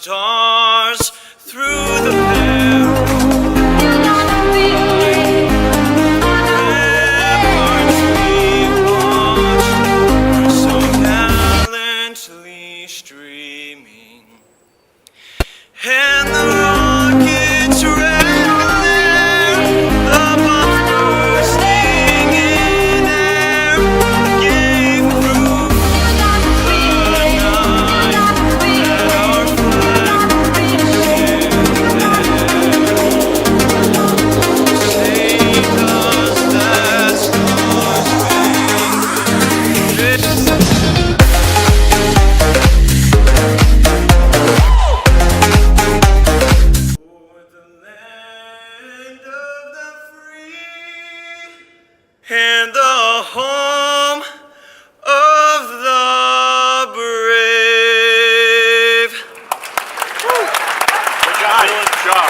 stars through the veil. Streaming, and the rockets rattling, the bombs bursting in air, gave proof the night that our flag saved us that stars-spangled. And the home of the brave. Good job.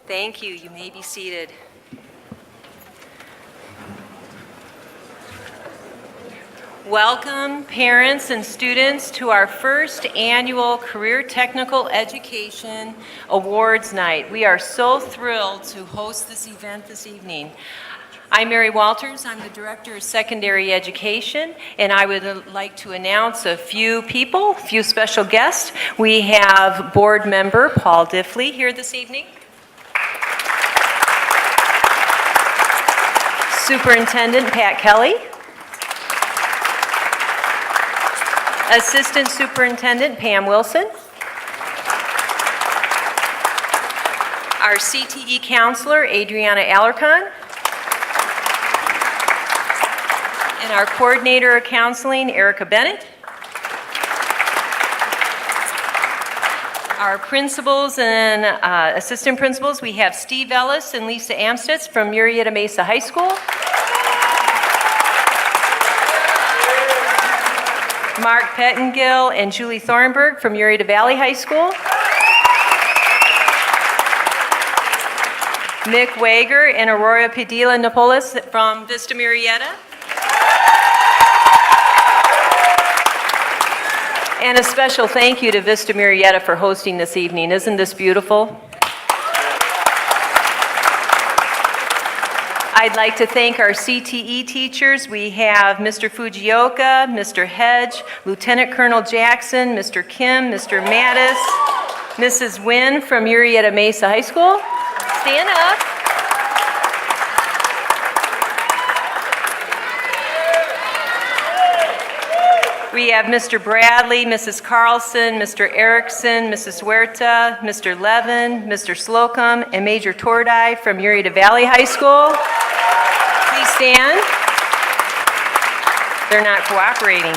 Thank you. You may be seated. Welcome, parents and students, to our first annual Career Technical Education Awards Night. We are so thrilled to host this event this evening. I'm Mary Walters. I'm the Director of Secondary Education, and I would like to announce a few people, a few special guests. We have board member Paul Diffley here this evening. Superintendent Pat Kelly. Assistant Superintendent Pam Wilson. Our CTE counselor Adriana Alarcon. And our coordinator of counseling Erica Bennett. Our principals and assistant principals, we have Steve Ellis and Lisa Amstutz from Murrieta Mesa High School. Mark Pettengill and Julie Thornburg from Murrieta Valley High School. Mick Wager and Aurora Padilla Napoles from Vista Murrieta. And a special thank you to Vista Murrieta for hosting this evening. Isn't this beautiful? I'd like to thank our CTE teachers. We have Mr. Fujioka, Mr. Hedge, Lieutenant Colonel Jackson, Mr. Kim, Mr. Mattis, Mrs. Wynn from Murrieta Mesa High School. Stand up. We have Mr. Bradley, Mrs. Carlson, Mr. Erickson, Mrs. Huerta, Mr. Levin, Mr. Slocum, and Major Tordai from Murrieta Valley High School. Please stand. They're not cooperating.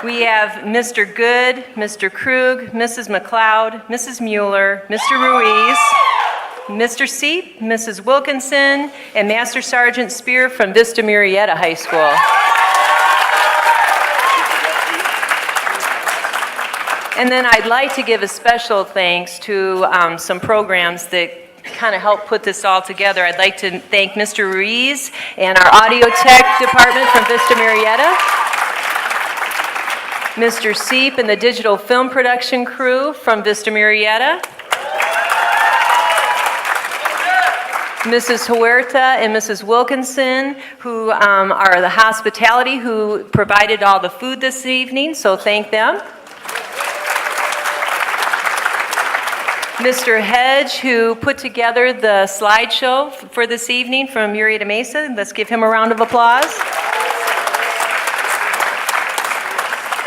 We have Mr. Good, Mr. Krug, Mrs. McLeod, Mrs. Mueller, Mr. Ruiz, Mr. Seep, Mrs. Wilkinson, and Master Sergeant Spear from Vista Murrieta High School. And then I'd like to give a special thanks to some programs that kind of helped put this all together. I'd like to thank Mr. Ruiz and our audio tech department from Vista Murrieta, Mr. Seep and the digital film production crew from Vista Murrieta, Mrs. Huerta and Mrs. Wilkinson, who are the hospitality, who provided all the food this evening, so thank them. Mr. Hedge, who put together the slideshow for this evening from Murrieta Mesa. Let's give him a round of applause.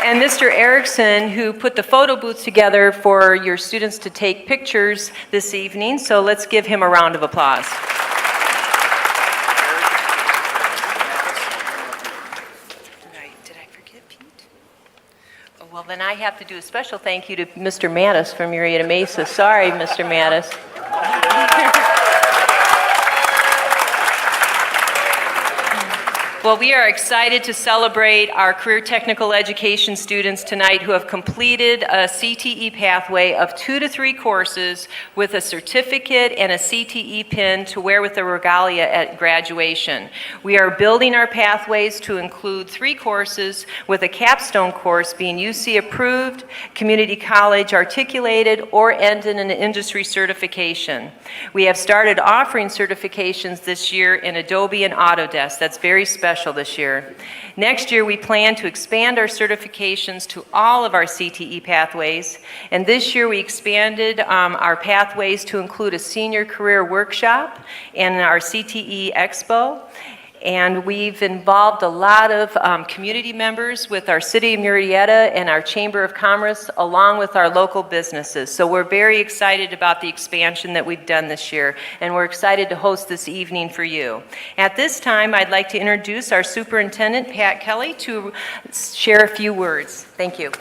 And Mr. Erickson, who put the photo booth together for your students to take pictures this evening. So let's give him a round of applause. Did I forget Pete? Oh, well, then I have to do a special thank you to Mr. Mattis from Murrieta Mesa. Sorry, Mr. Mattis. Well, we are excited to celebrate our career technical education students tonight who have completed a CTE pathway of 2 to 3 courses with a certificate and a CTE pin to wear with the regalia at graduation. We are building our pathways to include 3 courses with a capstone course being UC approved, community college articulated, or end in an industry certification. We have started offering certifications this year in Adobe and Autodesk. That's very special this year. Next year, we plan to expand our certifications to all of our CTE pathways. And this year, we expanded our pathways to include a senior career workshop and our CTE Expo. And we've involved a lot of community members with our City of Murrieta and our Chamber of Commerce, along with our local businesses. So we're very excited about the expansion that we've done this year, and we're excited to host this evening for you. At this time, I'd like to introduce our Superintendent, Pat Kelly, to share a few words. Thank you.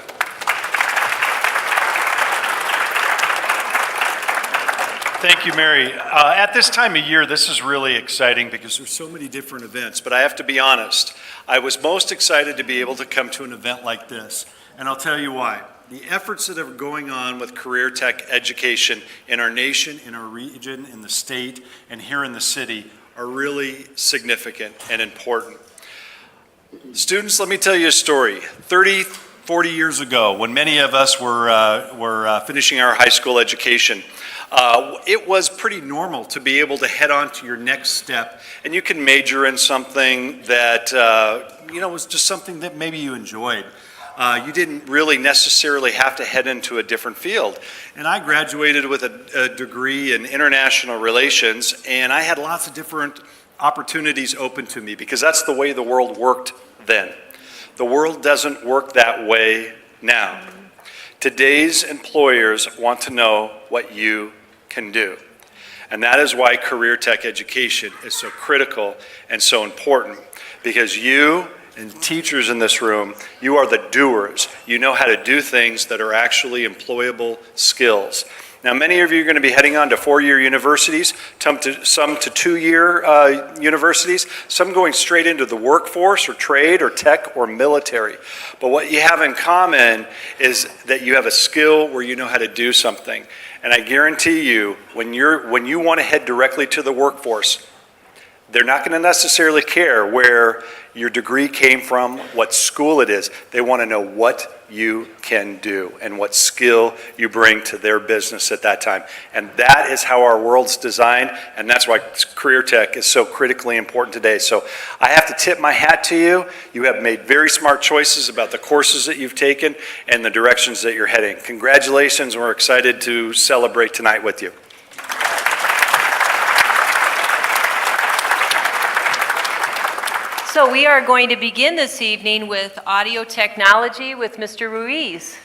Thank you, Mary. At this time of year, this is really exciting because there's so many different events, but I have to be honest, I was most excited to be able to come to an event like this, and I'll tell you why. The efforts that are going on with career tech education in our nation, in our region, in the state, and here in the city are really significant and important. Students, let me tell you a story. 40 years ago, when many of us were finishing our high school education, it was pretty normal to be able to head on to your next step, and you can major in something that was just something that maybe you enjoyed. You didn't really necessarily have to head into a different field. And I graduated with a degree in international relations, and I had lots of different opportunities open to me because that's the way the world worked then. The world doesn't work that way now. Today's employers want to know what you can do. And that is why career tech education is so critical and so important, because you and teachers in this room, you are the doers. You know how to do things that are actually employable skills. Now, many of you are going to be heading on to 4-year universities, some to 2-year universities, some going straight into the workforce or trade or tech or military. But what you have in common is that you have a skill where you know how to do something. And I guarantee you, when you want to head directly to the workforce, they're not going to necessarily care where your degree came from, what school it is. They want to know what you can do and what skill you bring to their business at that time. And that is how our world's designed, and that's why career tech is so critically important today. So I have to tip my hat to you. You have made very smart choices about the courses that you've taken and the directions that you're heading. Congratulations, and we're excited to celebrate tonight with you. So we are going to begin this evening with audio technology with Mr. Ruiz.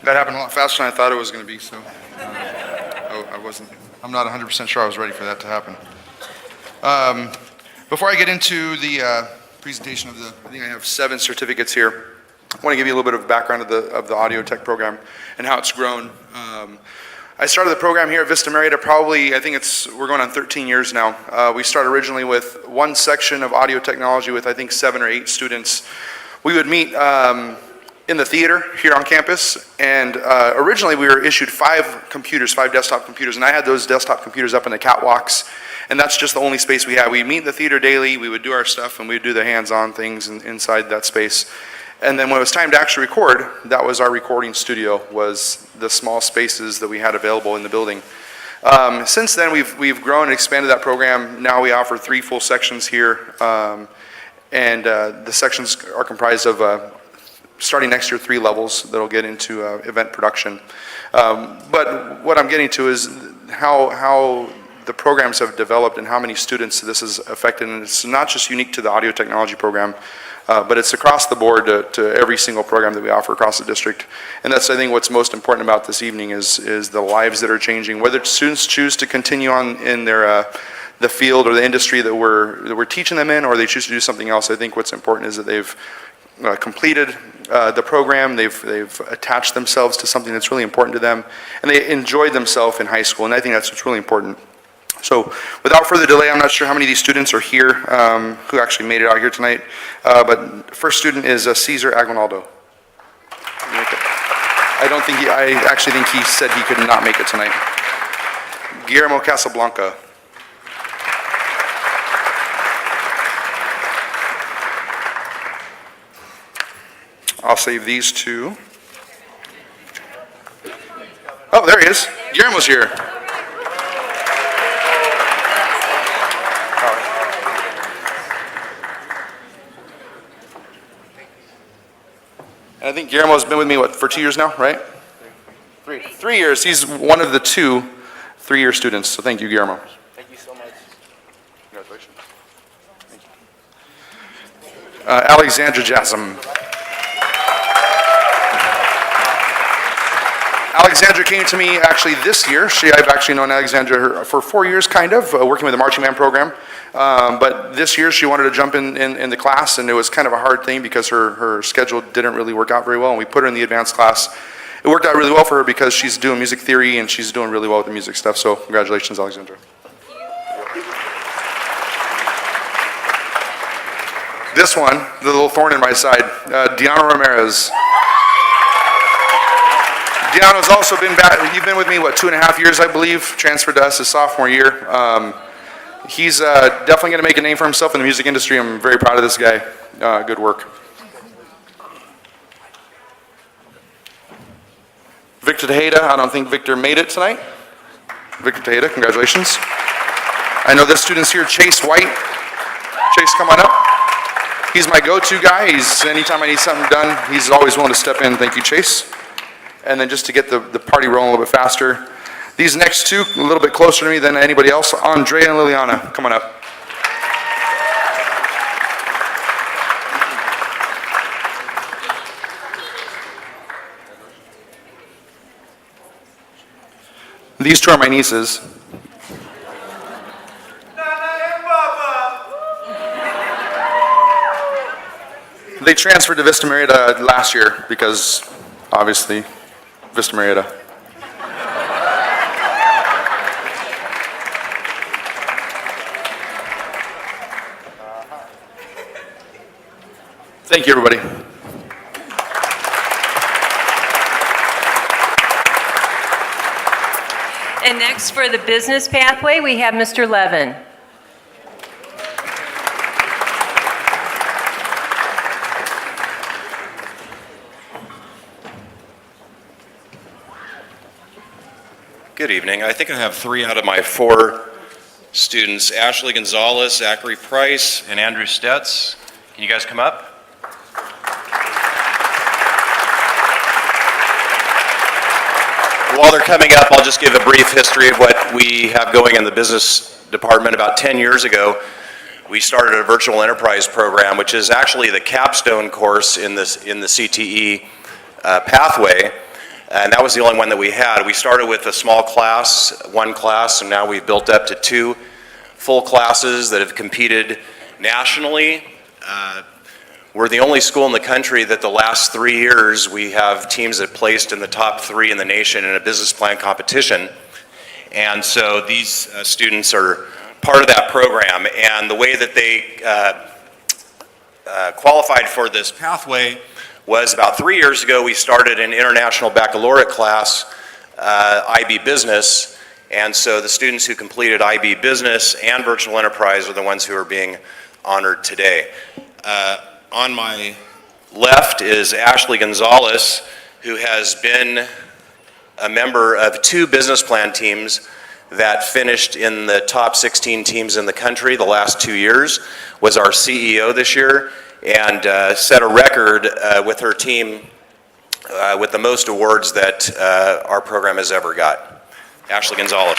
That happened a lot faster than I thought it was going to be, so I'm not 100% sure I was ready for that to happen. Before I get into the presentation of I think I have 7 certificates here. I want to give you a little bit of background of the audio tech program and how it's grown. I started the program here at Vista Murrieta probably, we're going on 13 years now. We started originally with one section of audio technology with I think 7 or 8 students. We would meet in the theater here on campus, and originally we were issued 5 desktop computers, and I had those desktop computers up in the catwalks, and that's just the only space we had. We'd meet in the theater daily, we would do our stuff, and we'd do the hands-on things inside that space. And then when it was time to actually record, that was our recording studio, was the small spaces that we had available in the building. Since then, we've grown and expanded that program. Now we offer 3 full sections here, and the sections are comprised of starting next year, 3 levels that'll get into event production. But what I'm getting to is how the programs have developed and how many students this has affected. And it's not just unique to the audio technology program, but it's across the board to every single program that we offer across the district. And that's, I think, what's most important about this evening is the lives that are changing. Whether students choose to continue on in their the field or the industry that we're teaching them in, or they choose to do something else, I think what's important is that they've completed the program, they've attached themselves to something that's really important to them, and they enjoyed themselves in high school, and I think that's what's really important. So without further delay, I'm not sure how many of these students are here who actually made it out here tonight, but first student is Cesar Aguinaldo. I actually think he said he could not make it tonight. Guillermo Casablanca. I'll save these two. Oh, there he is. Guillermo's here. And I think Guillermo's been with me, for 2 years now, right? 3 years. He's one of the 2 3-year students. So thank you, Guillermo. Thank you so much. Congratulations. Thank you. Alexandra Jasm. Alexandra came to me actually this year. I've actually known Alexandra for 4 years, kind of, working with the marching band program. But this year she wanted to jump in the class, and it was kind of a hard thing because her schedule didn't really work out very well, and we put her in the advanced class. It worked out really well for her because she's doing music theory and she's doing really well with the music stuff, so congratulations, Alexandra. This one, the little thorn in my side, Deanna Ramirez. Deanna's also been back, you've been with me, 2.5 years, I believe, transferred to us his sophomore year. He's definitely going to make a name for himself in the music industry. I'm very proud of this guy. Good work. Victor Tejeda, I don't think Victor made it tonight. Victor Tejeda, congratulations. I know this student's here, Chase White. Chase, come on up. He's my go-to guy. Anytime I need something done, he's always willing to step in. Thank you, Chase. And then just to get the party rolling a little bit faster, these next 2, a little bit closer to me than anybody else, Andrea and Liliana, come on up. These 2 are my nieces. They transferred to Vista Murrieta last year because, obviously, Vista Murrieta. Thank you, everybody. And next for the business pathway, we have Mr. Levin. Good evening. I think I have 3 out of my 4 students, Ashley Gonzalez, Zachary Price, and Andrew Stetz. Can you guys come up? While they're coming up, I'll just give a brief history of what we have going in the business department. About 10 years ago, we started a virtual enterprise program, which is actually the capstone course in the CTE pathway. And that was the only one that we had. We started with a small class, 1 class, and now we've built up to 2 full classes that have competed nationally. We're the only school in the country that the last 3 years we have teams that placed in the top 3 in the nation in a business plan competition. And so these students are part of that program. And the way that they qualified for this pathway was about 3 years ago, we started an international baccalaureate class, IB Business, and so the students who completed IB Business and Virtual Enterprise are the ones who are being honored today. On my left is Ashley Gonzalez, who has been a member of 2 business plan teams that finished in the top 16 teams in the country the last 2 years, was our CEO this year, and set a record with her team with the most awards that our program has ever got. Ashley Gonzalez.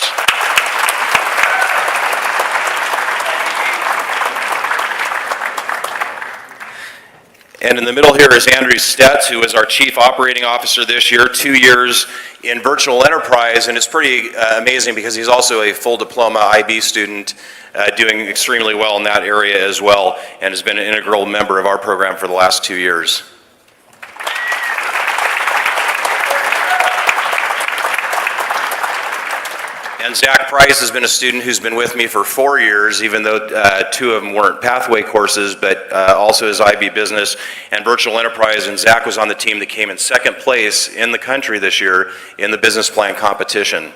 And in the middle here is Andrew Stetz, who is our Chief Operating Officer this year, 2 years in virtual enterprise, and it's pretty amazing because he's also a full diploma IB student, doing extremely well in that area as well, and has been an integral member of our program for the last 2 years. And Zach Price has been a student who's been with me for 4 years, even though 2 of them weren't pathway courses, but also his IB business and virtual enterprise. And Zach was on the team that came in second place in the country this year in the business plan competition.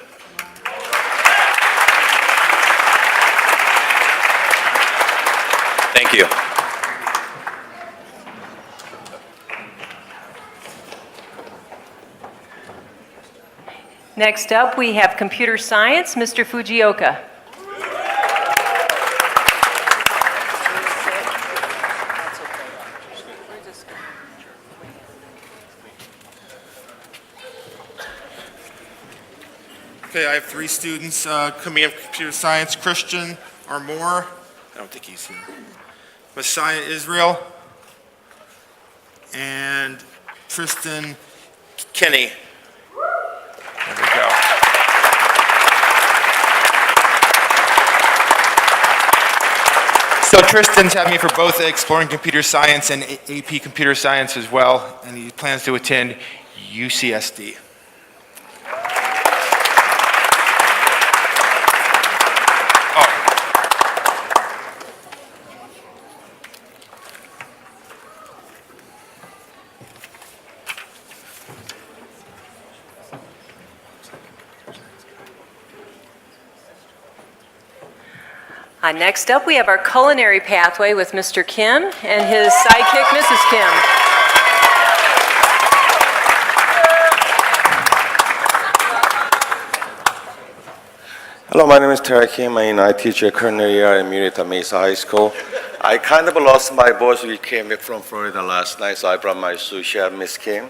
Thank you. Next up, we have computer science, Mr. Fujioka. Okay, I have 3 students coming in computer science. Christian Armour, I don't think he's here. Messiah Israel, and Tristan Kenny. There we go. So Tristan's had me for both Exploring Computer Science and AP Computer Science as well, and he plans to attend UCSD. Next up, we have our culinary pathway with Mr. Kim and his sidekick, Mrs. Kim. Hello, my name is Terry Kim, and I teach a culinary here at Murrieta Mesa High School. I kind of lost my voice. We came back from Florida last night, so I brought my sous chef, Miss Kim.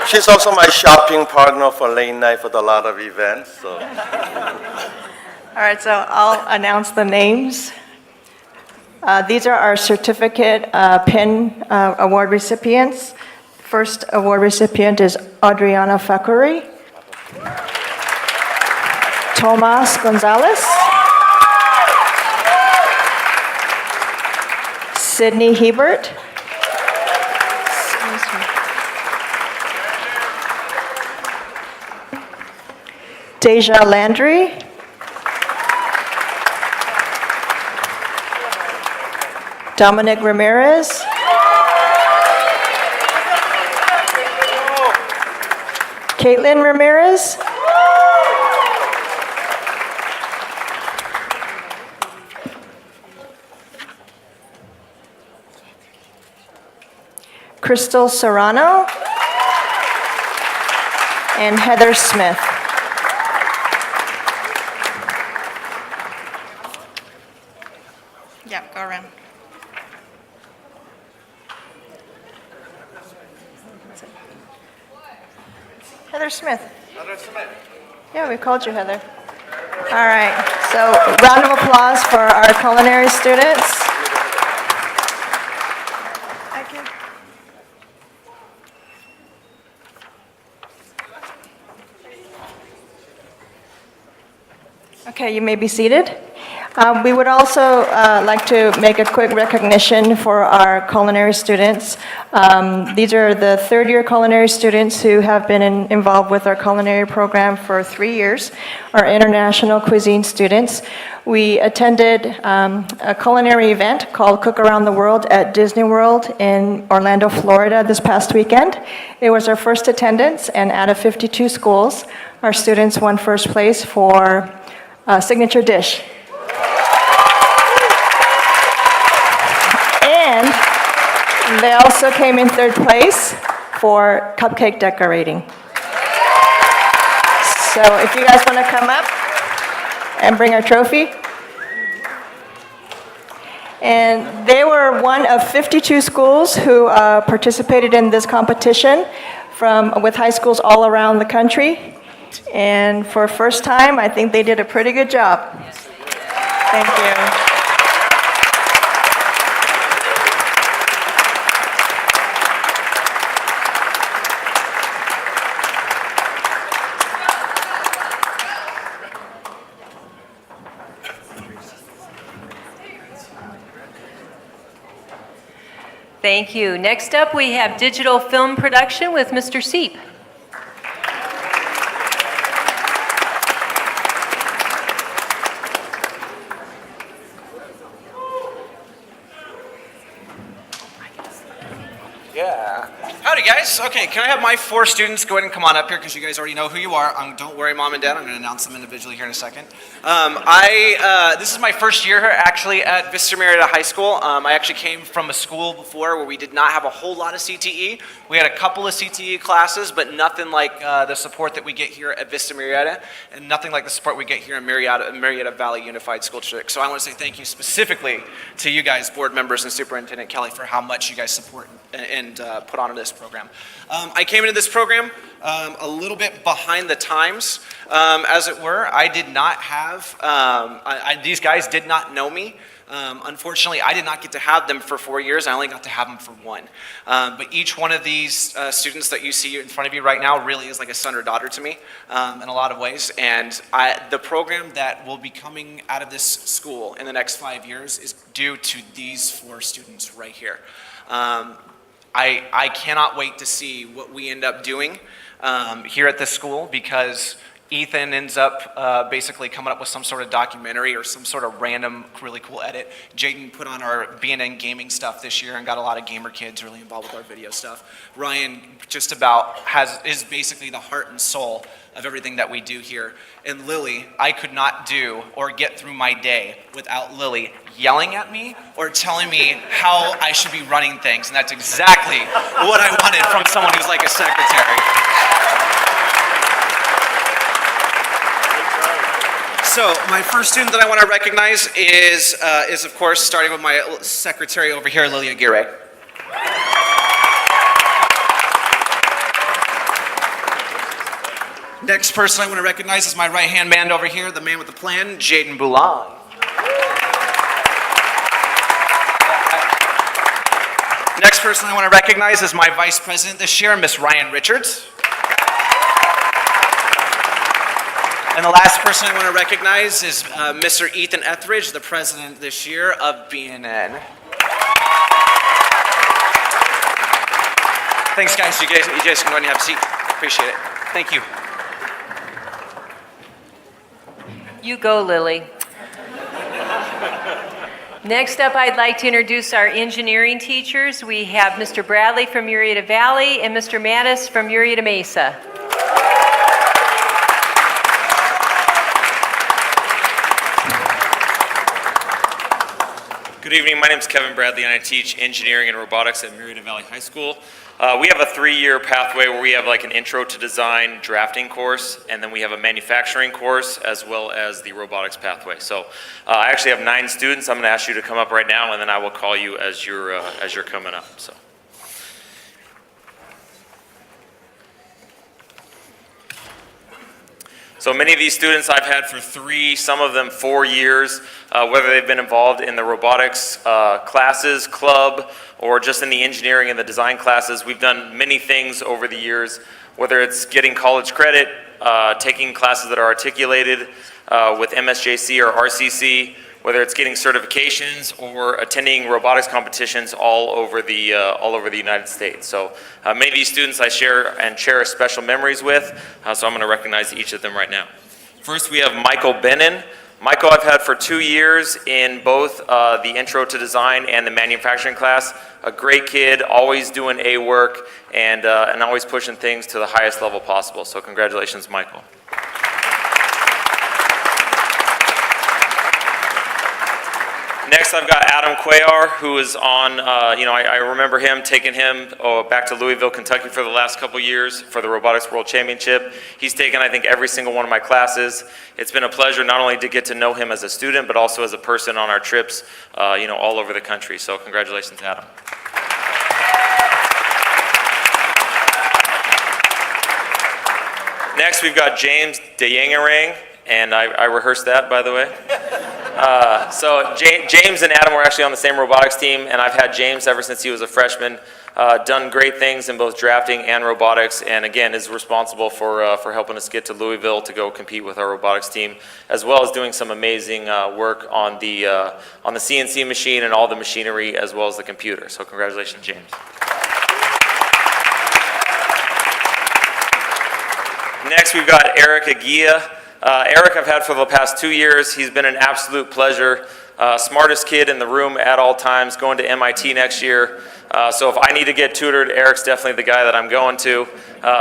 She's also my shopping partner for late night for a lot of events. So. All right, so I'll announce the names. These are our certificate PIN award recipients. First award recipient is Adriana Fakuri. Tomas Gonzalez. Sydney Hebert. Deja Landry. Dominic Ramirez. Caitlin Ramirez. Crystal Serrano. And Heather Smith. Yeah, go around. Heather Smith. Heather Smith. Yeah, we called you Heather. All right, so round of applause for our culinary students. Thank you. Okay, you may be seated. We would also like to make a quick recognition for our culinary students. These are the third-year culinary students who have been involved with our culinary program for 3 years, our international cuisine students. We attended a culinary event called Cook Around the World at Disney World in Orlando, Florida this past weekend. It was our first attendance, and out of 52 schools, our students won first place for a signature dish. And they also came in third place for cupcake decorating. So So if you guys want to come up and bring our trophy. And they were one of 52 schools who participated in this competition with high schools all around the country. And for first time, I think they did a pretty good job. Thank you. Thank you. Next up, we have digital film production with Mr. Seep. Yeah. Howdy, guys. Okay, can I have my 4 students go ahead and come on up here because you guys already know who you are. Don't worry, Mom and Dad. I'm going to announce them individually here in a second. This is my first year here actually at Vista Murrieta High School. I actually came from a school before where we did not have a whole lot of CTE. We had a couple of CTE classes, but nothing like the support that we get here at Vista Murrieta, and nothing like the support we get here in Murrieta Valley Unified School District. So I want to say thank you specifically to you guys, board members and Superintendent Kelly, for how much you guys support and put on this program. I came into this program a little bit behind the times, as it were. I did not have, these guys did not know me. Unfortunately, I did not get to have them for 4 years. I only got to have them for 1. But each one of these students that you see in front of you right now really is like a son or daughter to me in a lot of ways. And the program that will be coming out of this school in the next 5 years is due to these 4 students right here. I cannot wait to see what we end up doing here at this school, because Ethan ends up basically coming up with some sort of documentary or some sort of random really cool edit. Jaden put on our B&N gaming stuff this year and got a lot of gamer kids really involved with our video stuff. Ryan just about is basically the heart and soul of everything that we do here. And Lily, I could not do or get through my day without Lily yelling at me or telling me how I should be running things. And that's exactly what I wanted from someone who's like a secretary. So my first student that I want to recognize is of course, starting with my secretary over here, Lilia Aguirre. Next person I want to recognize is my right-hand man over here, the man with the plan, Jaden Boulan. Next person I want to recognize is my vice president this year, Miss Ryan Richards. And the last person I want to recognize is Mr. Ethan Etheridge, the president this year of B&N. Thanks, guys. You guys can go ahead and have a seat. Appreciate it. Thank you. You go, Lily. Next up, I'd like to introduce our engineering teachers. We have Mr. Bradley from Murrieta Valley and Mr. Mattis from Murrieta Mesa. Good evening, my name is Kevin Bradley and I teach engineering and robotics at Murrieta Valley High School. We have a 3-year pathway where we have like an intro to design drafting course, and then we have a manufacturing course as well as the robotics pathway. So I actually have 9 students. I'm going to ask you to come up right now, and then I will call you as you're coming up. So many of these students I've had for 3, some of them 4 years, whether they've been involved in the robotics classes, club, or just in the engineering and the design classes. We've done many things over the years, whether it's getting college credit, taking classes that are articulated with MSJC or RCC, whether it's getting certifications or attending robotics competitions all over the United States. So many of these students I share and cherish special memories with, so I'm going to recognize each of them right now. First, we have Michael Bennon. Michael I've had for 2 years in both the Intro to Design and the manufacturing class. A great kid, always doing A work, and always pushing things to the highest level possible. So congratulations, Michael. Next, I've got Adam Cuellar, who is on, I remember him, taking him back to Louisville, Kentucky for the last couple years for the Robotics World Championship. He's taken, I think, every single one of my classes. It's been a pleasure not only to get to know him as a student, but also as a person on our trips, all over the country. So congratulations, Adam. Next, we've got James DeYangarang, and I rehearsed that, by the way. So James and Adam were actually on the same robotics team, and I've had James ever since he was a freshman. Done great things in both drafting and robotics, and again is responsible for helping us get to Louisville to go compete with our robotics team, as well as doing some amazing work on the CNC machine and all the machinery, as well as the computer. So congratulations, James. Next, we've got Eric Aguia. Eric I've had for the past 2 years. He's been an absolute pleasure. Smartest kid in the room at all times, going to MIT next year. So if I need to get tutored, Eric's definitely the guy that I'm going to.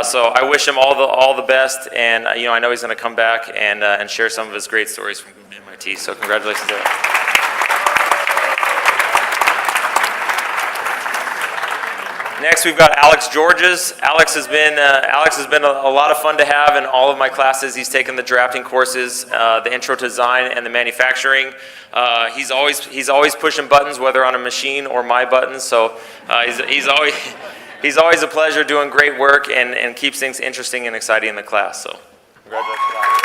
So I wish him all the best, and I know he's going to come back and share some of his great stories from MIT. So congratulations, Eric. Next, we've got Alex Georges. Alex has been a lot of fun to have in all of my classes. He's taken the drafting courses, the intro to design, and the manufacturing. He's always pushing buttons, whether on a machine or my buttons. So he's always a pleasure, doing great work, and keeps things interesting and exciting in the class. So congratulations, Alex.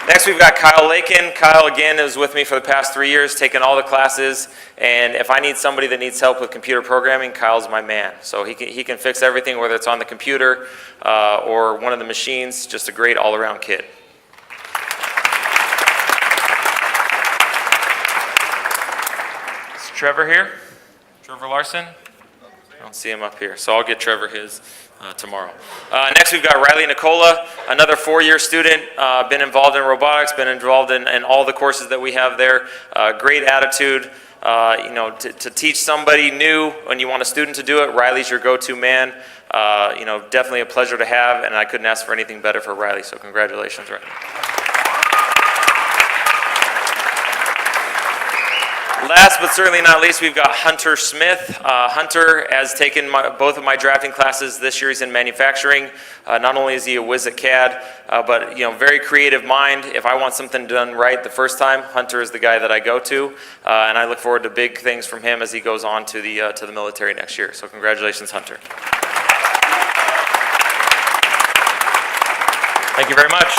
Next, we've got Kyle Lakin. Kyle, again, is with me for the past 3 years, taking all the classes. And if I need somebody that needs help with computer programming, Kyle's my man. So he can fix everything, whether it's on the computer or one of the machines. Just a great all-around kid. Is Trevor here? Trevor Larson? I don't see him up here, so I'll get Trevor his tomorrow. Next, we've got Riley Nicola, another 4-year student, been involved in robotics, been involved in all the courses that we have there. Great attitude. To teach somebody new when you want a student to do it, Riley's your go-to man. Definitely a pleasure to have, and I couldn't ask for anything better for Riley, so congratulations, Riley. Last but certainly not least, we've got Hunter Smith. Hunter has taken both of my drafting classes this year. He's in manufacturing. Not only is he a whiz at CAD, but very creative mind. If I want something done right the first time, Hunter is the guy that I go to, and I look forward to big things from him as he goes on to the military next year. So congratulations, Hunter. Thank you very much.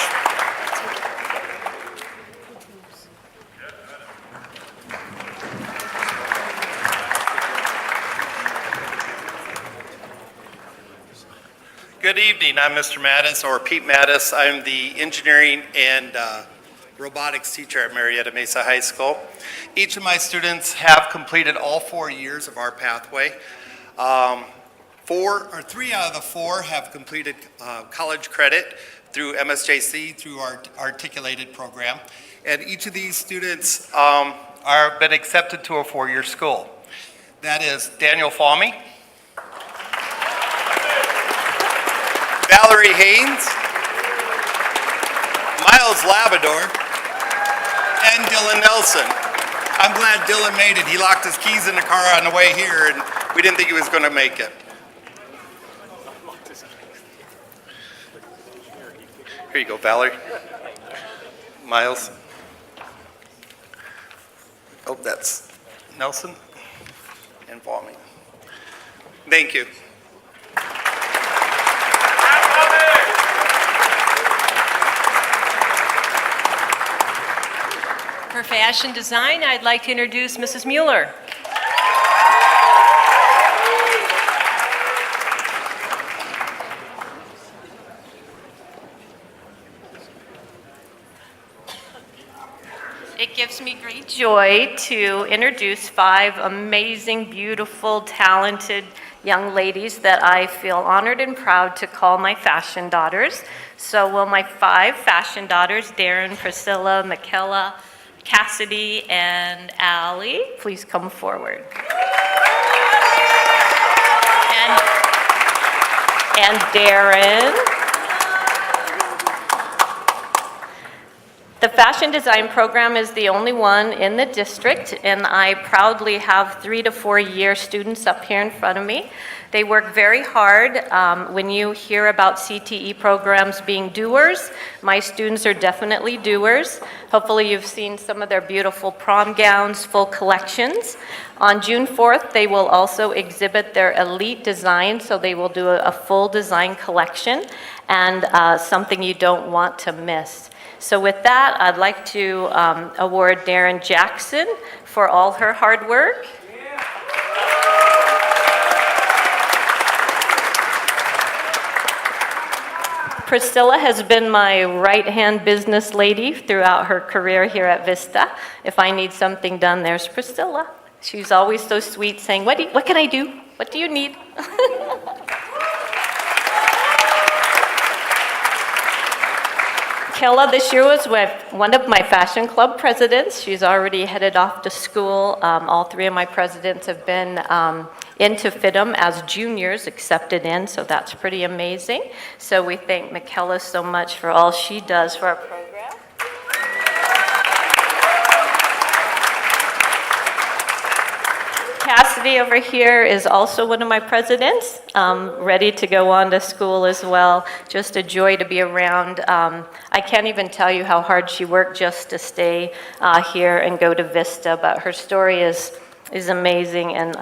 Good evening. I'm Mr. Mattis, or Pete Mattis. I'm the engineering and robotics teacher at Murrieta Mesa High School. Each of my students have completed all 4 years of our pathway. 3 out of the 4 have completed college credit through MSJC, through our articulated program. And each of these students are been accepted to a 4-year school. That is Daniel Fahmy, Valerie Haynes, Miles Labrador, and Dylan Nelson. I'm glad Dylan made it. He locked his keys in the car on the way here, and we didn't think he was going to make it. Here you go, Valerie. Miles. Oh, that's Nelson and Fahmy. Thank you. For fashion design, I'd like to introduce Mrs. Mueller. It gives me great joy to introduce 5 amazing, beautiful, talented young ladies that I feel honored and proud to call my fashion daughters. So will my 5 fashion daughters, Darren, Priscilla, Michaela, Cassidy, and Allie, please come forward. And Darren. The fashion design program is the only one in the district, and I proudly have 3 to 4 year students up here in front of me. They work very hard. When you hear about CTE programs being doers, my students are definitely doers. Hopefully you've seen some of their beautiful prom gowns, full collections. On June 4th, they will also exhibit their elite design, so they will do a full design collection, and something you don't want to miss. So with that, I'd like to award Darren Jackson for all her hard work. Priscilla has been my right-hand business lady throughout her career here at Vista. If I need something done, there's Priscilla. She's always so sweet, saying, what can I do? What do you need? Kella this year was one of my fashion club presidents. She's already headed off to school. All 3 of my presidents have been into FITM as juniors accepted in, so that's pretty amazing. So we thank Michaela so much for all she does for our program. Cassidy over here is also one of my presidents, ready to go on to school as well. Just a joy to be around. I can't even tell you how hard she worked just to stay here and go to Vista, but her story is amazing, and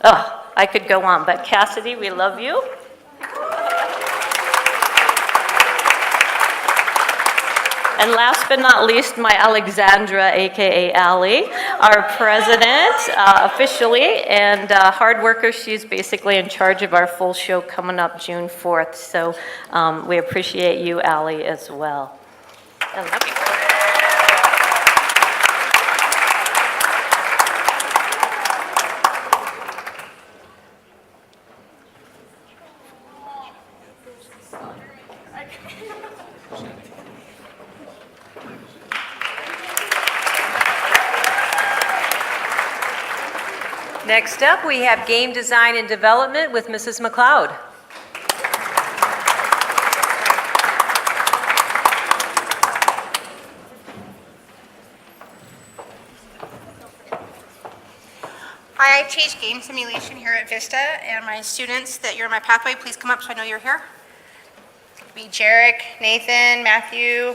I could go on. But Cassidy, we love you. And last but not least, my Alexandra, AKA Allie, our president officially, and hard worker. She's basically in charge of our full show coming up June 4th. So we appreciate you, Allie, as well. I love you. Next up, we have Game Design and Development with Mrs. McLeod. Hi, I teach game simulation here at Vista, and my students that you're in my pathway, please come up so I know you're here. It could be Jarek, Nathan, Matthew.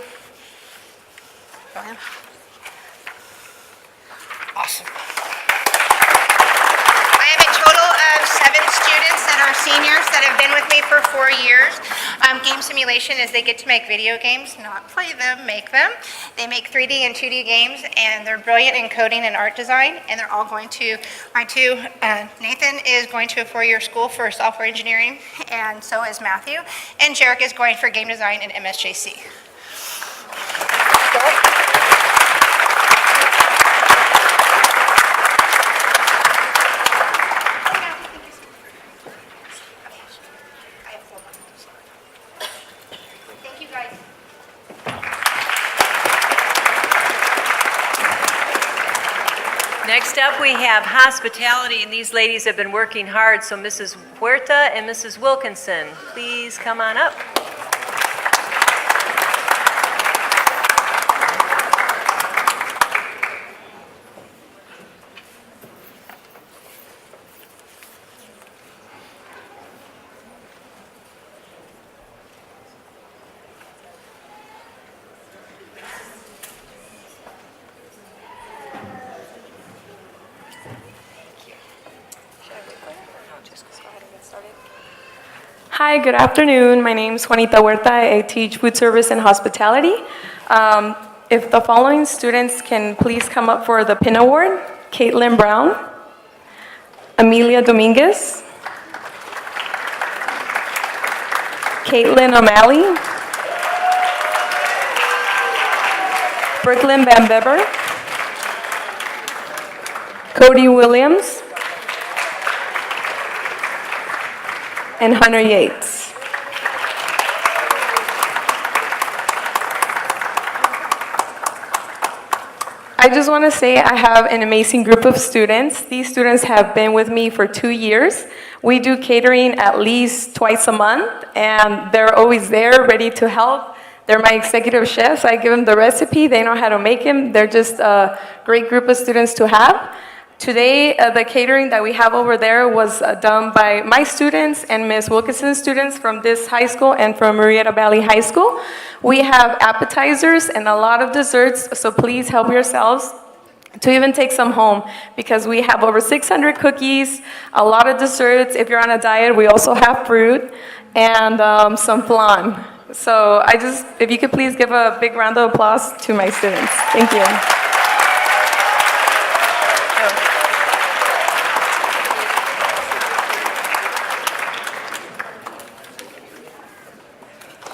Go ahead. Awesome. I have a total of 7 students that are seniors that have been with me for 4 years. Game simulation is they get to make video games, not play them, make them. They make 3D and 2D games, and they're brilliant in coding and art design, and they're all going to, Nathan is going to a 4-year school for software engineering, and so is Matthew, and Jarek is going for game design and MSJC. Next up, we have hospitality, and these ladies have been working hard. So Mrs. Murrieta and Mrs. Wilkinson, please come on up. Hi, good afternoon. My name is Juanita Huerta. I teach food service and hospitality. If the following students can please come up for the PIN Award: Caitlin Brown, Amelia Dominguez, Caitlin O'Malley, Brooklyn Van Beber, Cody Williams, and Hunter Yates. I just want to say I have an amazing group of students. These students have been with me for 2 years. We do catering at least twice a month, and they're always there, ready to help. They're my executive chefs. I give them the recipe. They know how to make them. They're just a great group of students to have. Today, the catering that we have over there was done by my students and Ms. Wilkinson's students from this high school and from Murrieta Valley High School. We have appetizers and a lot of desserts, so please help yourselves to even take some home, because we have over 600 cookies, a lot of desserts. If you're on a diet, we also have fruit and some flan. So if you could please give a big round of applause to my students. Thank you.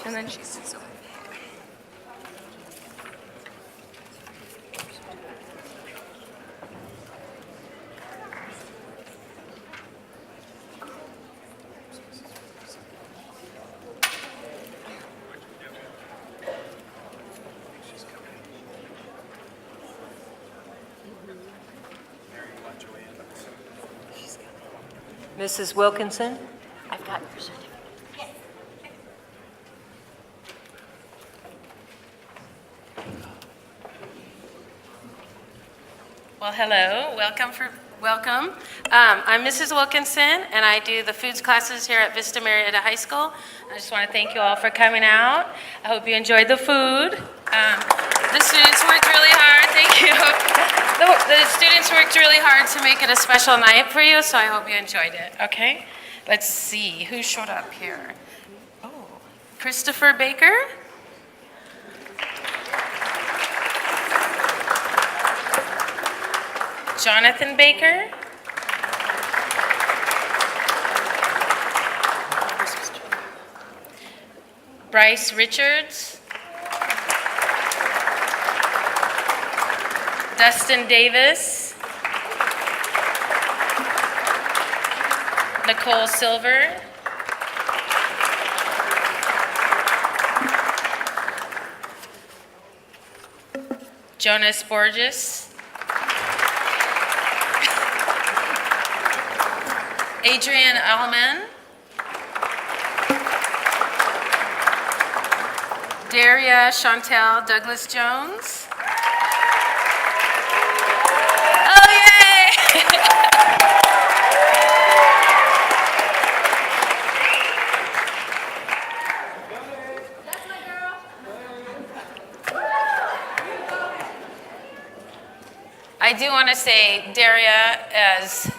And then she sits over here. Mrs. Wilkinson, I've got your certificate. Well, hello, welcome. I'm Mrs. Wilkinson, and I do the foods classes here at Vista Murrieta High School. I just want to thank you all for coming out. I hope you enjoyed the food. The students worked really hard, thank you. The students worked really hard to make it a special night for you, so I hope you enjoyed it, okay? Let's see, who showed up here? Oh, Christopher Baker? Jonathan Baker. Bryce Richards. Dustin Davis. Nicole Silver. Jonas Borges. Adrian Allman. Daria Chantel Douglas Jones. Oh, yay! I do want to say Daria has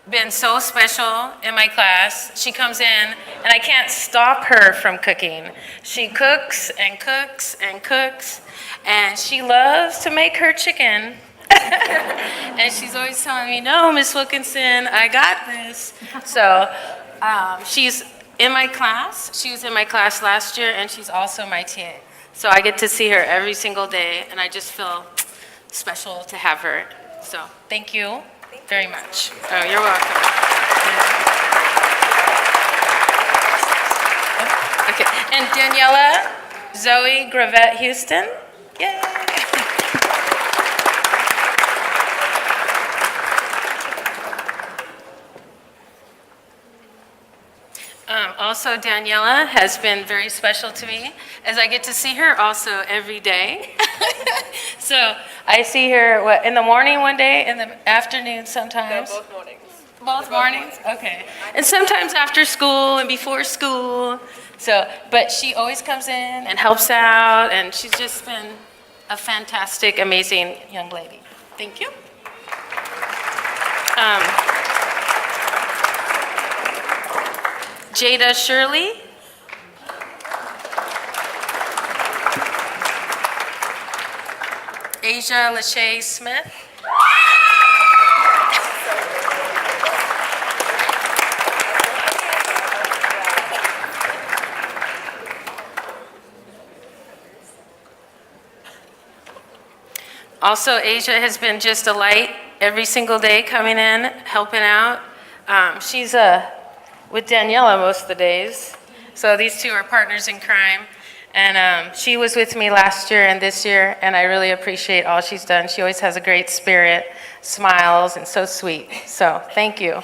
been so special in my class. She comes in and I can't stop her from cooking. She cooks and cooks and cooks, and she loves to make her chicken. And she's always telling me, no, Miss Wilkinson, I got this. So she's in my class. She was in my class last year, and she's also my TA. So I get to see her every single day, and I just feel special to have her. So thank you very much. Oh, you're welcome. Okay, and Daniela Zoe Gravette Houston. Yay! Also, Daniela has been very special to me, as I get to see her also every day. So I see her in the morning one day, in the afternoon sometimes. No, both mornings. Both mornings? Okay. And sometimes after school and before school. So, but she always comes in and helps out, and she's just been a fantastic, amazing young lady. Thank you. Jada Shirley. Asia Lachey Smith. Also, Asia has been just a light every single day, coming in, helping out. She's with Daniela most of the days. So these two are partners in crime. And she was with me last year and this year, and I really appreciate all she's done. She always has a great spirit, smiles, and so sweet. So thank you.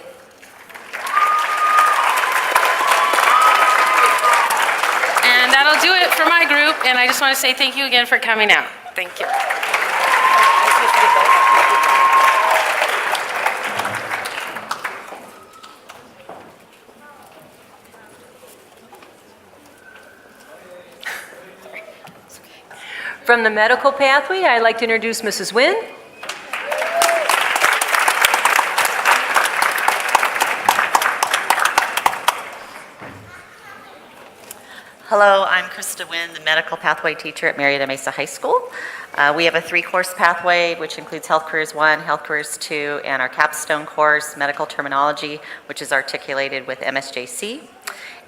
And that'll do it for my group, and I just want to say thank you again for coming out. Thank you. From the medical pathway, I'd like to introduce Mrs. Nguyen. Hello, I'm Krista Nguyen, the medical pathway teacher at Murrieta Mesa High School. We have a 3-course pathway, which includes Health Careers 1, Health Careers 2, and our capstone course, Medical Terminology, which is articulated with MSJC.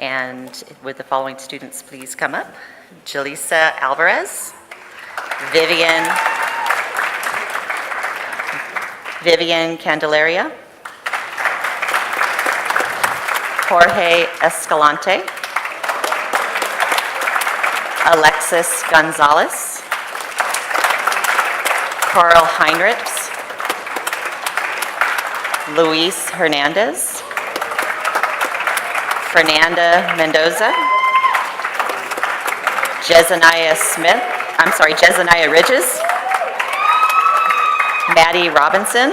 And would the following students please come up? Jaleesa Alvarez, Vivian Candelaria, Jorge Escalante, Alexis Gonzalez, Carl Heinrichs, Luis Hernandez, Fernanda Mendoza, Jezaniah Ridges, Maddie Robinson,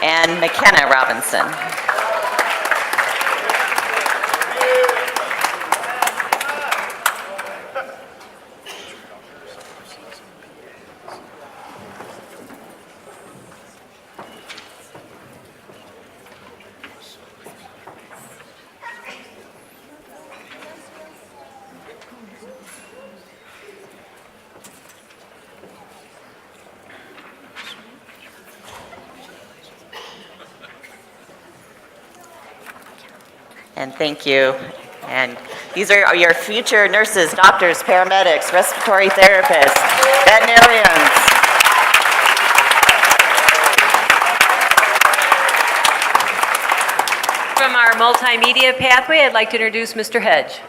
and McKenna Robinson. And thank you. And these are your future nurses, doctors, paramedics, respiratory therapists, veterinarians. From our multimedia pathway, I'd like to introduce Mr. Hedge.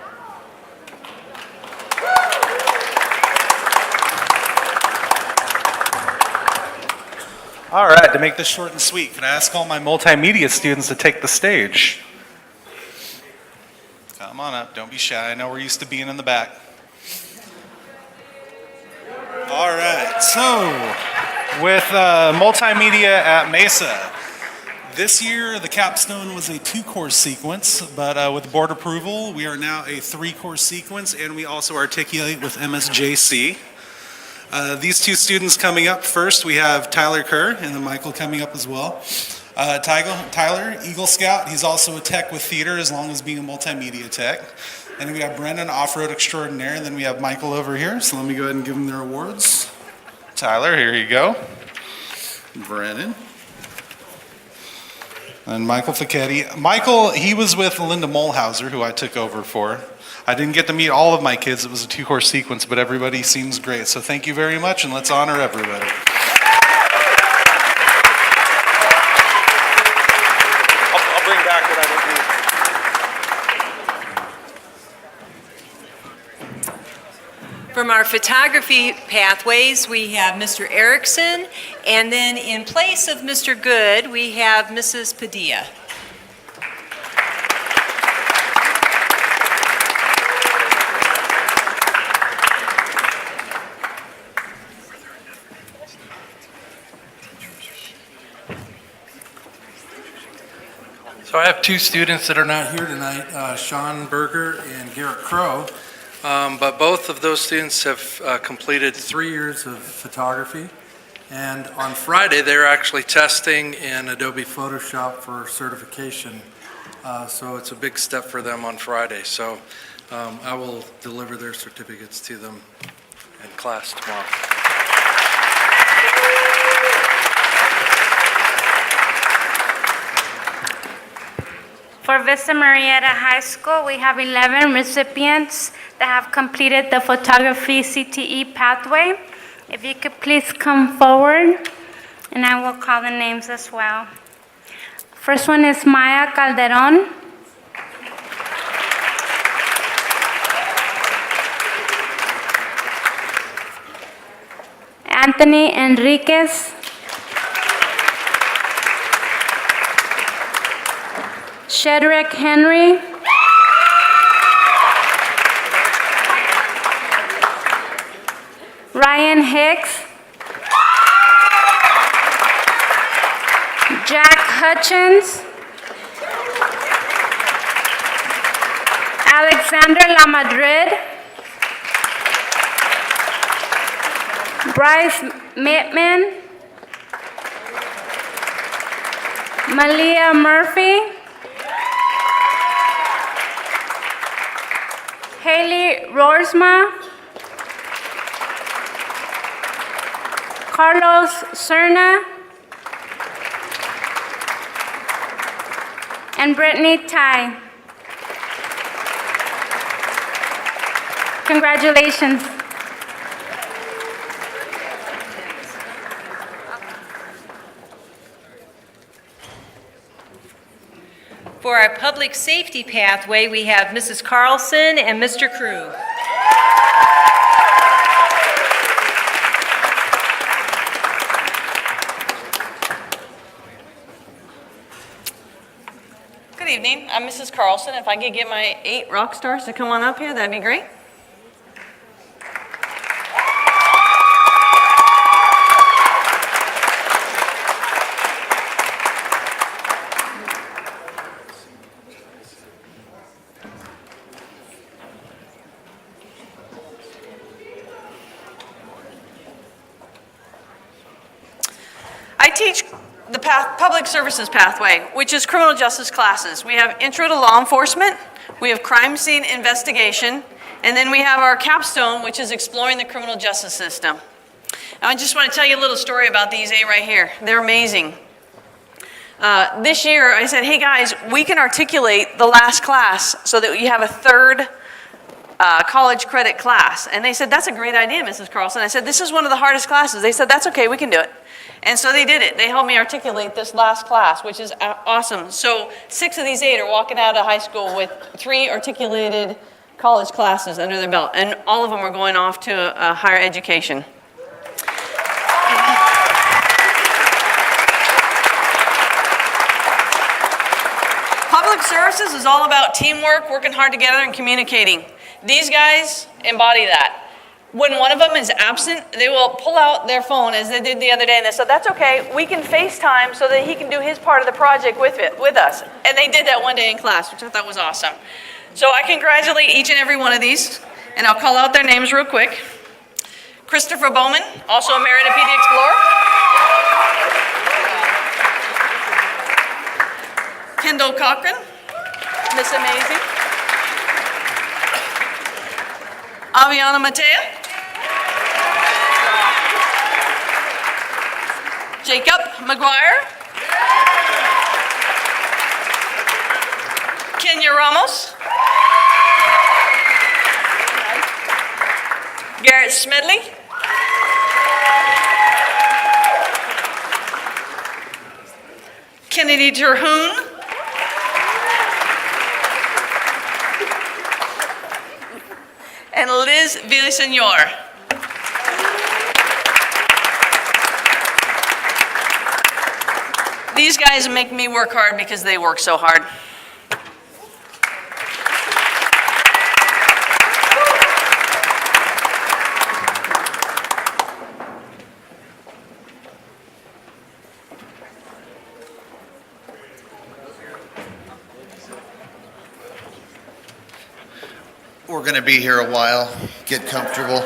All right, to make this short and sweet, can I ask all my multimedia students to take the stage? Come on up, don't be shy. I know we're used to being in the back. All right, so with multimedia at Mesa, this year the capstone was a 2-course sequence, but with board approval, we are now a 3-course sequence, and we also articulate with MSJC. These 2 students coming up first, we have Tyler Kerr and then Michael coming up as well. Tyler, Eagle Scout, he's also a tech with theater as long as being a multimedia tech. And then we have Brendan, off-road extraordinaire, and then we have Michael over here. So let me go ahead and give them their awards. Tyler, here you go. Brendan. And Michael Fichetti. Michael, he was with Linda Mulhauser, who I took over for. I didn't get to meet all of my kids. It was a 2-course sequence, but everybody seems great. So thank you very much, and let's honor everybody. I'll bring back what I didn't do. From our photography pathways, we have Mr. Erickson, and then in place of Mr. Good, we have Mrs. Padilla. So I have 2 students that are not here tonight, Sean Berger and Garrett Crow, but both of those students have completed 3 years of photography, and on Friday they're actually testing in Adobe Photoshop for certification, so it's a big step for them on Friday. So I will deliver their certificates to them in class tomorrow. For Vista Murrieta High School, we have 11 recipients that have completed the photography CTE pathway. If you could please come forward, and I will call the names as well. First one is Maya Calderon. Anthony Enriquez. Shedrick Henry. Ryan Hicks, Jack Hutchins, Alexander Lamadrid, Bryce Mittman, Malia Murphy, Haley Roersma, Carlos Cerna, and Brittany Tai. Congratulations. For our public safety pathway, we have Mrs. Carlson and Mr. Crew. Good evening. I'm Mrs. Carlson. If I could get my 8 rock stars to come on up here, that'd be great. I teach the public services pathway, which is criminal justice classes. We have intro to law enforcement, we have crime scene investigation, and then we have our capstone, which is exploring the criminal justice system. And I just want to tell you a little story about these 8 right here. They're amazing. This year, I said, hey guys, we can articulate the last class so that you have a 3rd college credit class. And they said, that's a great idea, Mrs. Carlson. I said, this is one of the hardest classes. They said, that's okay, we can do it. And so they did it. They helped me articulate this last class, which is awesome. So 6 of these 8 are walking out of high school with 3 articulated college classes under their belt. And all of them are going off to higher education. Public services is all about teamwork, working hard together, and communicating. These guys embody that. When one of them is absent, they will pull out their phone as they did the other day, and they said, that's okay, we can FaceTime so that he can do his part of the project with us. And they did that one day in class, which I thought was awesome. So I congratulate each and every one of these, and I'll call out their names real quick. Christopher Bowman, also a Murrieta PD Explorer. Kendall Cochran, Miss Amazing. Aviana Matea. Jacob McGuire. Kenya Ramos. Garrett Smedley. Kennedy Terhune. And Liz Villasenor. These guys make me work hard because they work so hard. We're going to be here a while. Get comfortable.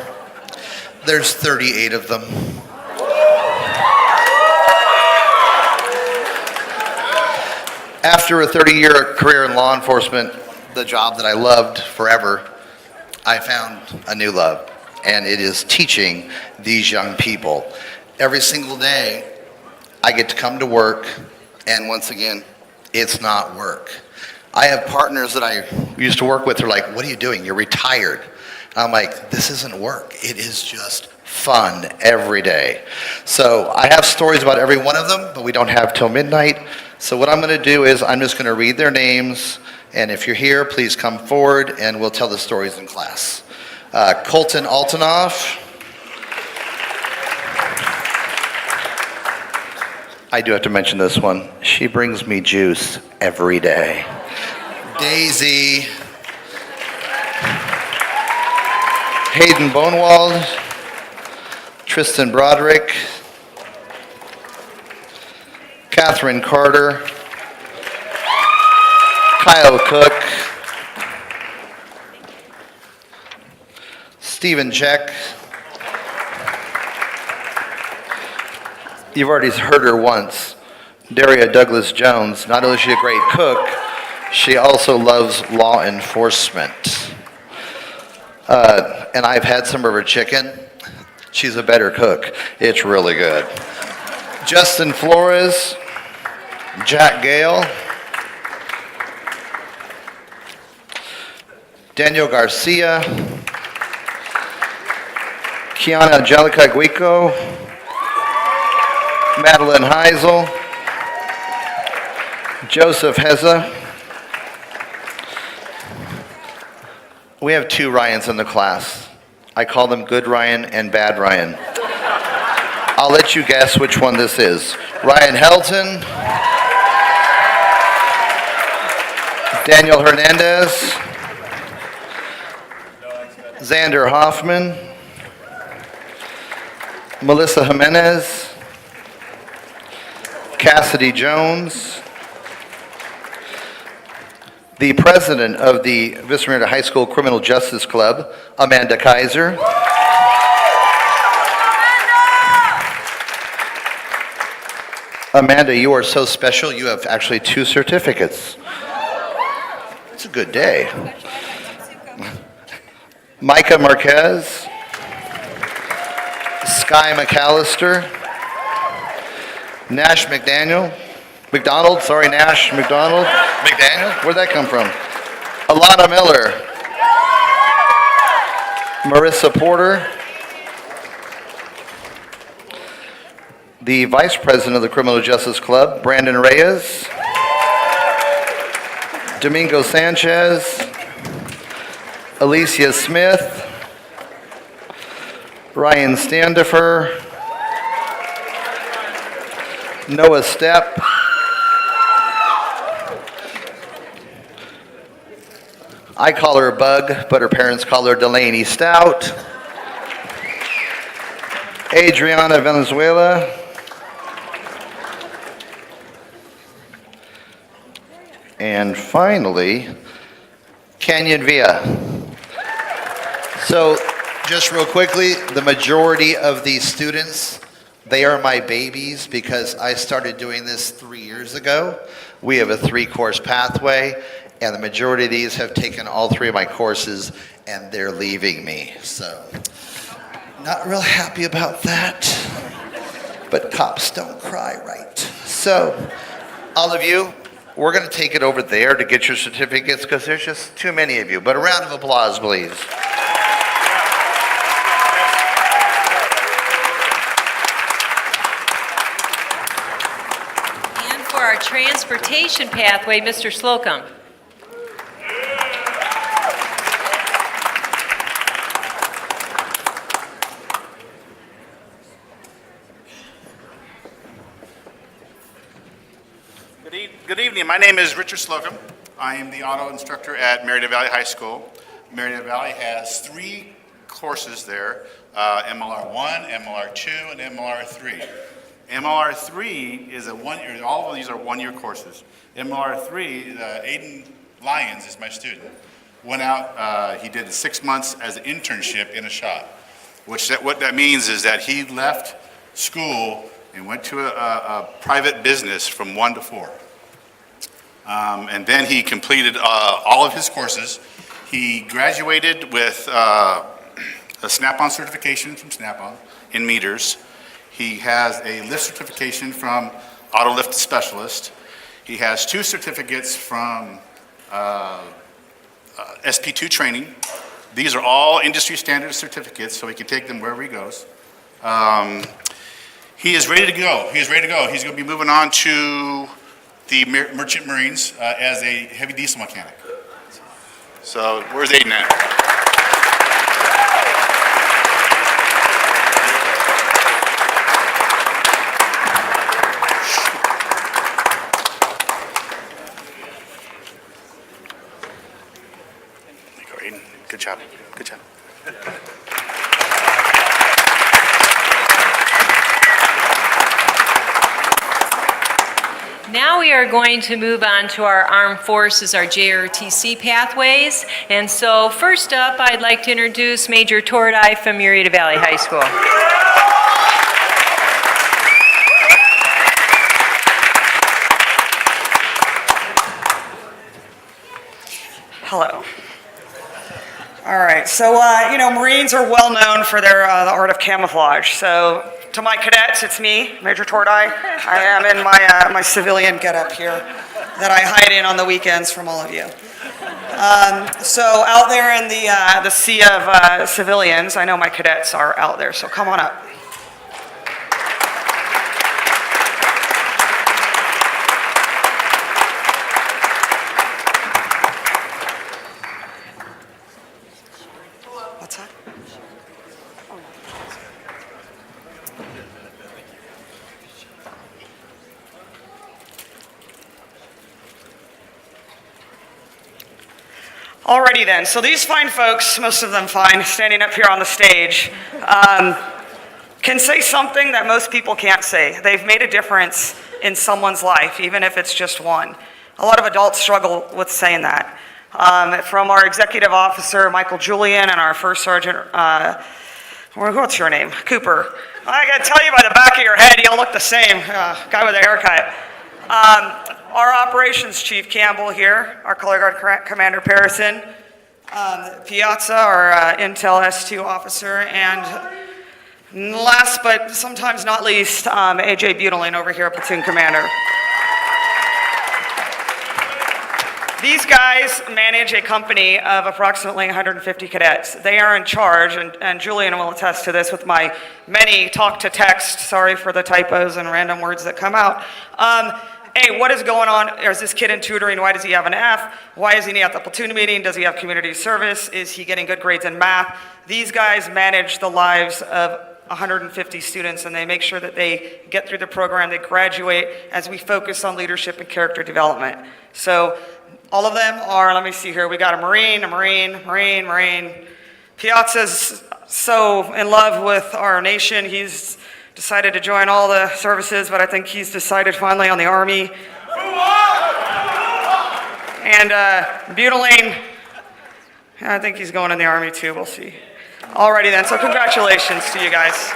There's 38 of them. After a 30-year career in law enforcement, the job that I loved forever, I found a new love, and it is teaching these young people. Every single day, I get to come to work, and once again, it's not work. I have partners that I used to work with who are like, what are you doing? You're retired. And I'm like, this isn't work. It is just fun every day. So I have stories about every one of them, but we don't have till midnight. So what I'm going to do is I'm just going to read their names. And if you're here, please come forward and we'll tell the stories in class. Colton Altanoff. I do have to mention this one. She brings me juice every day. Daisy. Hayden Bonewald. Tristan Broderick, Catherine Carter, Kyle Cook, Stephen Check. You've already heard her once. Daria Douglas Jones. Not only is she a great cook, she also loves law enforcement. And I've had some of her chicken. She's a better cook. It's really good. Justin Flores, Jack Gale, Daniel Garcia, Kiana Angelica Guico, Madeline Heisel, Joseph Heza. We have two Ryans in the class. I call them Good Ryan and Bad Ryan. I'll let you guess which one this is. Ryan Helton, Daniel Hernandez, Xander Hoffman, Melissa Jimenez, Cassidy Jones, the president of the Vista Murrieta High School Criminal Justice Club, Amanda Kaiser. Amanda, you are so special. You have actually 2 certificates. It's a good day. Micah Marquez, Sky McAllister, Nash McDonald, Nash McDonald, McDaniel, where'd that come from? Alana Miller, Marissa Porter, the vice president of the Criminal Justice Club, Brandon Reyes, Domingo Sanchez, Alicia Smith, Ryan Standifer, Noah Stepp, I call her Bug, but her parents call her Delaney Stout, Adriana Venezuela, and finally, Canyon Villa. So, just real quickly, the majority of these students, they are my babies because I started doing this 3 years ago. We have a 3-course pathway, and the majority of these have taken all 3 of my courses, and they're leaving me. So, not real happy about that, but cops don't cry, right? So, all of you, we're going to take it over there to get your certificates because there's just too many of you. But a round of applause, please. And for our transportation pathway, Mr. Slocum. Good evening. My name is Richard Slocum. I am the auto instructor at Murrieta Valley High School. Murrieta Valley has 3 courses there, MLR1, MLR2, and MLR3. MLR3 is a 1-year, all of these are 1-year courses. MLR3, Aiden Lyons is my student. Went out, he did 6 months as an internship in a shop, what that means is that he left school and went to a private business from 1 to 4. And then he completed all of his courses. He graduated with a Snap-on certification from Snap-on in meters. He has a lift certification from Auto Lift Specialist. He has 2 certificates from SP2 training. These are all industry standard certificates, so he can take them wherever he goes. He is ready to go. He's going to be moving on to the Merchant Marines as a heavy diesel mechanic. So where's Aiden at? There you go, Aiden. Good job. Good job. Now we are going to move on to our Armed Forces, our JRTC pathways. And so first up, I'd like to introduce Major Tordai from Murrieta Valley High School. Hello. All right, so, Marines are well known for their the art of camouflage. So to my cadets, it's me, Major Tordai. I am in my civilian getup here that I hide in on the weekends from all of you. So out there in the sea of civilians, I know my cadets are out there, so come on up. What's that? Alrighty then, so these fine folks, most of them fine, standing up here on the stage, can say something that most people can't say. They've made a difference in someone's life, even if it's just one. A lot of adults struggle with saying that. From our executive officer, Michael Julian, and our first sergeant, what's your name? Cooper. I gotta tell you by the back of your head, you all look the same. Guy with a haircut. Our operations chief, Campbell here, our color guard commander, Parison, Piazza, our Intel S2 officer, and last but sometimes not least, AJ Butylin over here, platoon commander. These guys manage a company of approximately 150 cadets. They are in charge, and Julian will attest to this with my many talk to text, sorry for the typos and random words that come out. Hey, what is going on? Is this kid in tutoring? Why does he have an F? Why isn't he at the platoon meeting? Does he have community service? Is he getting good grades in math? These guys manage the lives of 150 students, and they make sure that they get through the program, they graduate, as we focus on leadership and character development. So all of them are, let me see here, we got a Marine. Piazza's so in love with our nation, he's decided to join all the services, but I think he's decided finally on the Army. And Butylin, I think he's going in the Army too, we'll see. Alrighty then, so congratulations to you guys.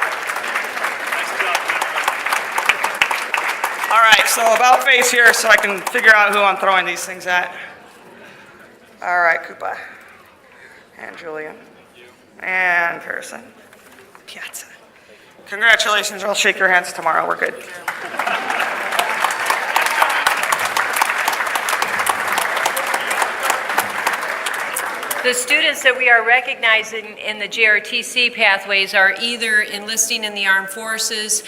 All right, so about face here so I can figure out who I'm throwing these things at. All right, Koopa. And Julian. And Parison. Piazza. Congratulations, I'll shake your hands tomorrow, we're good. The students that we are recognizing in the JRTC pathways are either enlisting in the armed forces,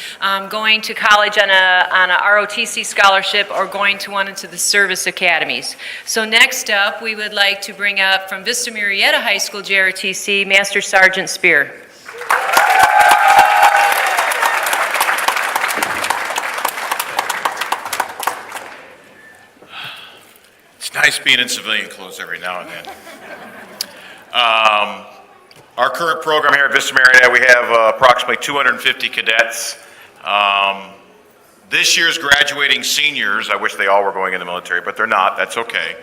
going to college on a ROTC scholarship, or going to one of the service academies. So next up, we would like to bring up from Vista Murrieta High School JRTC, Master Sergeant Spear. It's nice being in civilian clothes every now and then. Our current program here at Vista Murrieta, we have approximately 250 cadets. This year's graduating seniors, I wish they all were going in the military, but they're not, that's okay.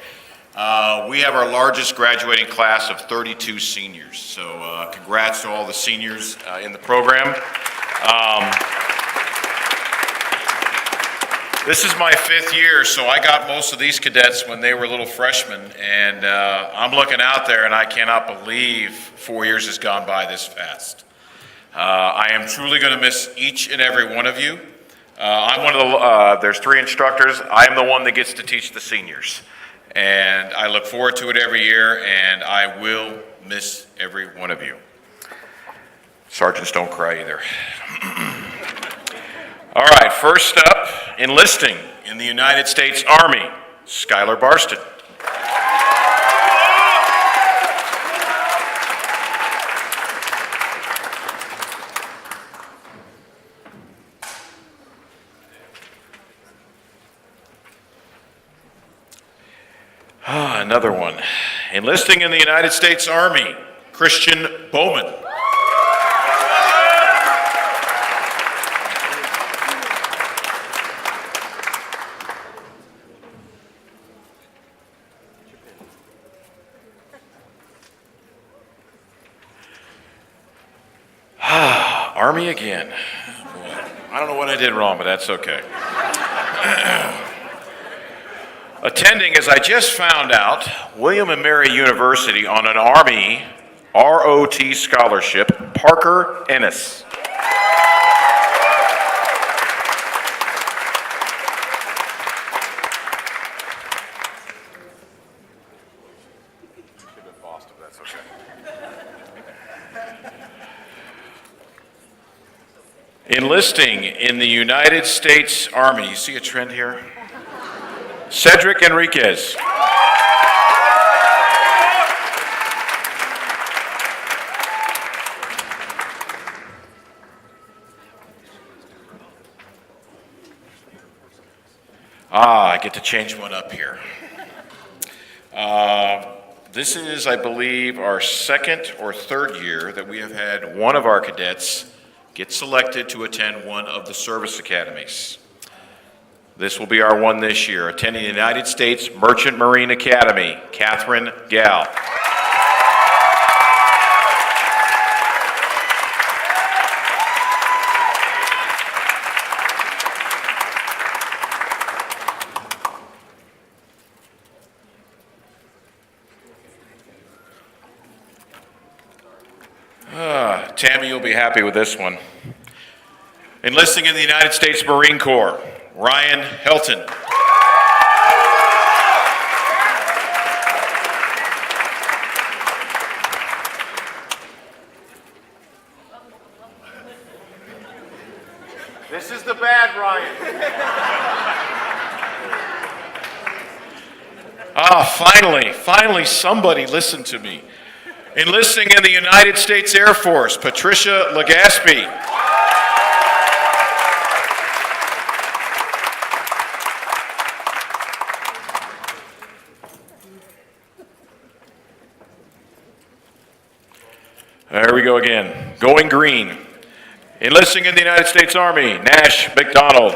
We have our largest graduating class of 32 seniors. So congrats to all the seniors in the program. This is my 5th year, so I got most of these cadets when they were little freshmen, and I'm looking out there and I cannot believe 4 years has gone by this fast. I am truly going to miss each and every one of you. I'm one of the, there's 3 instructors. I am the one that gets to teach the seniors, and I look forward to it every year, and I will miss every one of you. Sergeants don't cry either. All right, first up, enlisting in the United States Army, Skylar Barston. Another one, enlisting in the United States Army, Christian Bowman. Army again. Boy, I don't know what I did wrong, but that's okay. Attending, as I just found out, William & Mary University on an Army ROT scholarship, Parker Ennis. Enlisting in the United States Army. You see a trend here? Cedric Enriquez. I get to change one up here. This is, I believe, our second or third year that we have had one of our cadets get selected to attend one of the service academies. This will be our one this year, attending the United States Merchant Marine Academy, Catherine Gall. Tammy, you'll be happy with this one. Enlisting in the United States Marine Corps, Ryan Helton. This is the bad Ryan. Finally somebody listened to me. Enlisting in the United States Air Force, Patricia Legaspi. There we go again. Going green. Enlisting in the United States Army, Nash McDonald.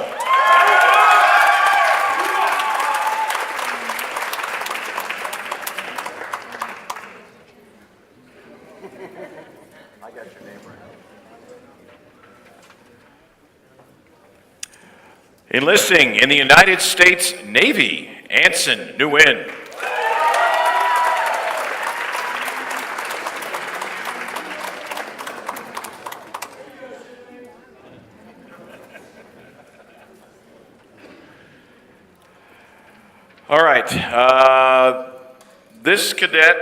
Enlisting in the United States Navy, Anson Nguyen. All right, this cadet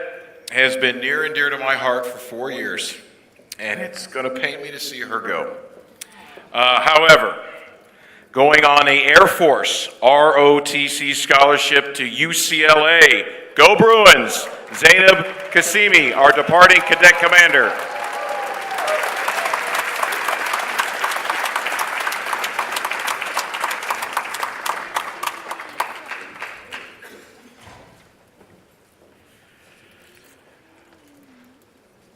has been near and dear to my heart for 4 years, and it's going to pain me to see her go. However, going on a Air Force ROTC scholarship to UCLA. Go Bruins! Zainab Kasimi, our departing cadet commander.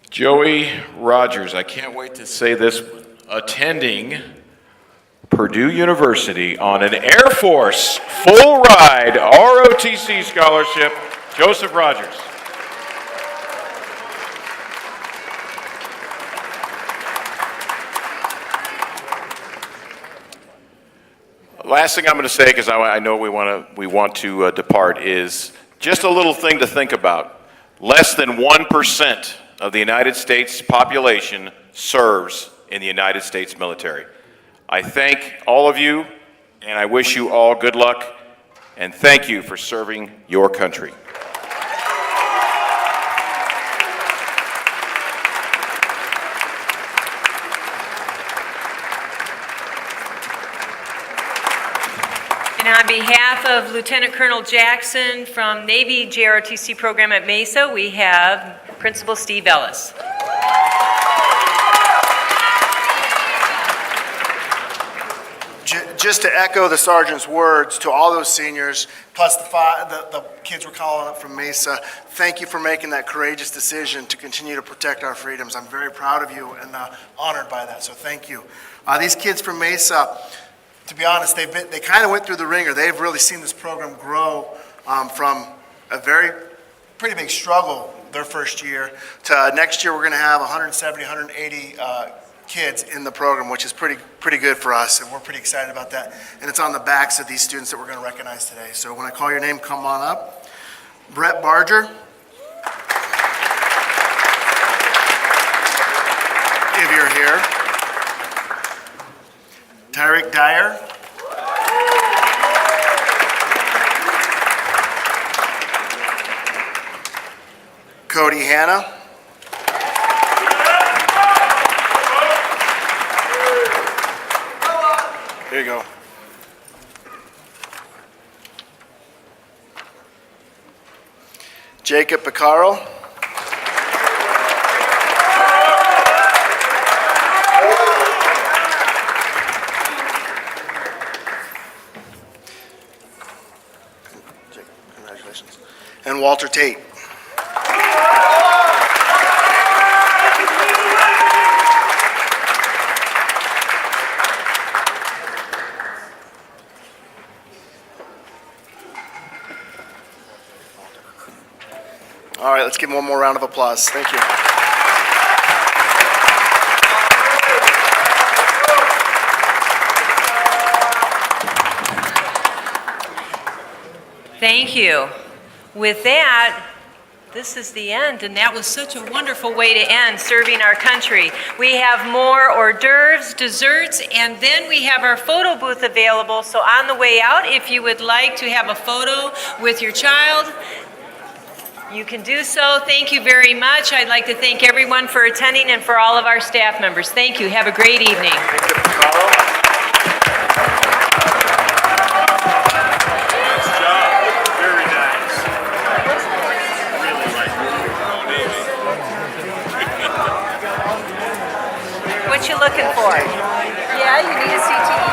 Joey Rogers, I can't wait to say this, attending Purdue University on an Air Force full ride ROTC scholarship, Joseph Rogers. Last thing I'm going to say, because I know we want to depart, is just a little thing to think about. Less than 1% of the United States population serves in the United States military. I thank all of you, and I wish you all good luck, and thank you for serving your country. And on behalf of Lieutenant Colonel Jackson from Navy JROTC program at Mesa, we have Principal Steve Ellis. Just to echo the sergeant's words to all those seniors, plus the kids we're calling up from Mesa, thank you for making that courageous decision to continue to protect our freedoms. I'm very proud of you and honored by that, so thank you. These kids from Mesa, to be honest, they kind of went through the ringer. They've really seen this program grow from a pretty big struggle their first year to next year we're going to have 170, 180 kids in the program, which is pretty good for us, and we're pretty excited about that. And it's on the backs of these students that we're going to recognize today. So when I call your name, come on up. Brett Barger. If you're here. Tyreek Dyer. Cody Hanna. Here you go. Jacob Picaro. Congratulations. And Walter Tate. All right, let's give him one more round of applause. Thank you. Thank you. With that, this is the end, and that was such a wonderful way to end serving our country. We have more hors d'oeuvres, desserts, and then we have our photo booth available. So on the way out, if you would like to have a photo with your child, you can do so. Thank you very much. I'd like to thank everyone for attending and for all of our staff members. Thank you. Have a great evening. What you looking for? Yeah, you need a CTE.